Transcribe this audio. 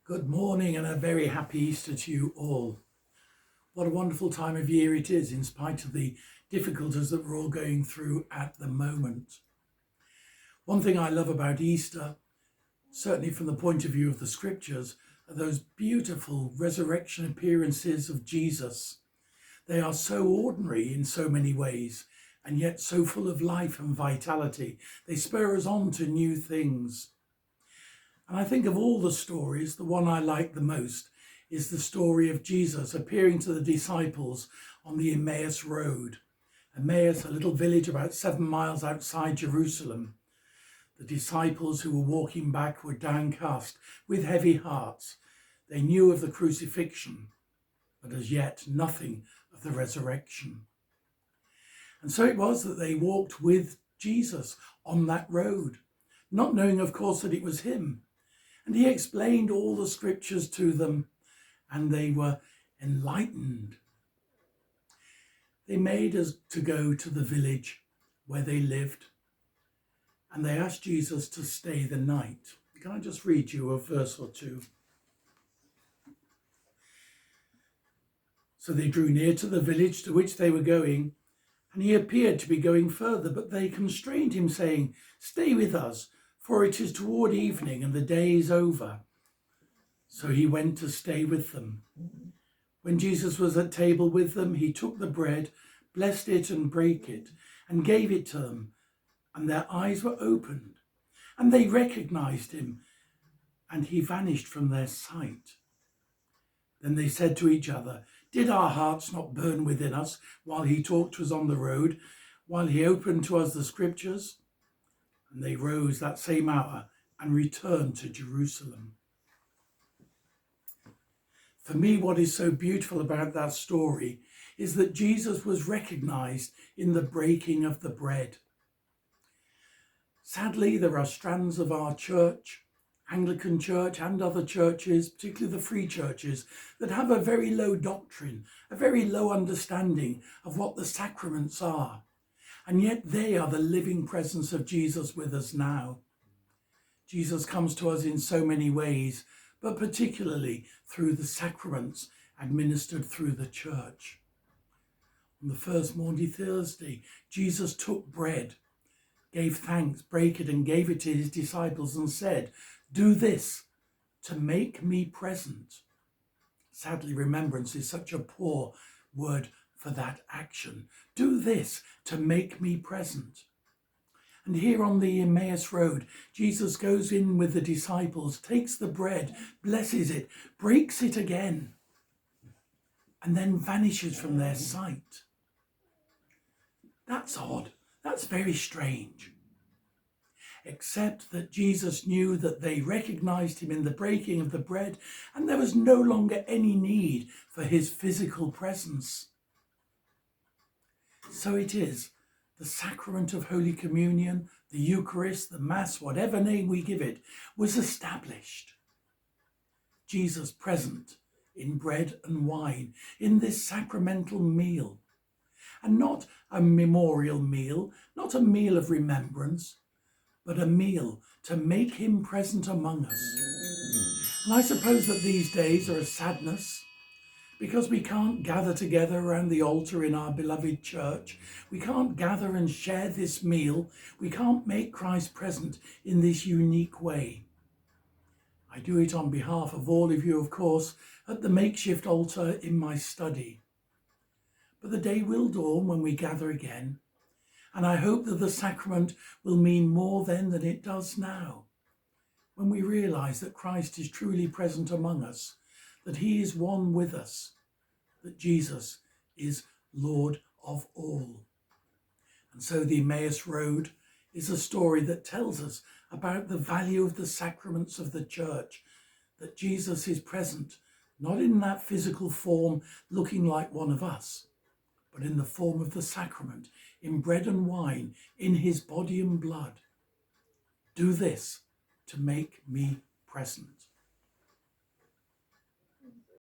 Good morning and a very happy Easter to you all. What a wonderful time of year it is, in spite of the difficulties that we're all going through at the moment. One thing I love about Easter, certainly from the point of view of the scriptures, are those beautiful resurrection appearances of Jesus. They are so ordinary in so many ways, and yet so full of life and vitality. They spur us on to new things. And I think of all the stories, the one I like the most is the story of Jesus appearing to the disciples on the Emmaus Road. Emmaus, a little village about 7 miles outside Jerusalem. The disciples who were walking back were downcast with heavy hearts. They knew of the crucifixion, but as yet nothing of the resurrection. And so it was that they walked with Jesus on that road, not knowing, of course, that it was him. And he explained all the scriptures to them, and they were enlightened. They made us to go to the village where they lived, and they asked Jesus to stay the night. Can I just read you a verse or two? So they drew near to the village to which they were going, and he appeared to be going further, but they constrained him, saying, "Stay with us, for it is toward evening and the day is over." So he went to stay with them. When Jesus was at table with them, he took the bread, blessed it and brake it, and gave it to them, and their eyes were opened, and they recognized him, and he vanished from their sight. Then they said to each other, "Did our hearts not burn within us while he talked to us on the road, while he opened to us the scriptures?" And they rose that same hour and returned to Jerusalem. For me, what is so beautiful about that story is that Jesus was recognized in the breaking of the bread. Sadly, there are strands of our church, Anglican Church and other churches, particularly the free churches, that have a very low doctrine, a very low understanding of what the sacraments are. And yet they are the living presence of Jesus with us now. Jesus comes to us in so many ways, but particularly through the sacraments administered through the church. On the first Maundy Thursday, Jesus took bread, gave thanks, brake it, and gave it to his disciples and said, "Do this to make me present." Sadly, remembrance is such a poor word for that action. Do this to make me present. And here on the Emmaus Road, Jesus goes in with the disciples, takes the bread, blesses it, breaks it again, and then vanishes from their sight. That's odd. That's very strange. Except that Jesus knew that they recognized him in the breaking of the bread, and there was no longer any need for his physical presence. So it is, the sacrament of Holy Communion, the Eucharist, the Mass, whatever name we give it, was established. Jesus present in bread and wine, in this sacramental meal. And not a memorial meal, not a meal of remembrance, but a meal to make him present among us. And I suppose that these days are a sadness, because we can't gather together around the altar in our beloved church. We can't gather and share this meal. We can't make Christ present in this unique way. I do it on behalf of all of you, of course, at the makeshift altar in my study. But the day will dawn when we gather again, and I hope that the sacrament will mean more then than it does now, when we realise that Christ is truly present among us, that he is one with us, that Jesus is Lord of all. And so the Emmaus Road is a story that tells us about the value of the sacraments of the church, that Jesus is present, not in that physical form looking like one of us, but in the form of the sacrament, in bread and wine, in his body and blood. Do this to make me present.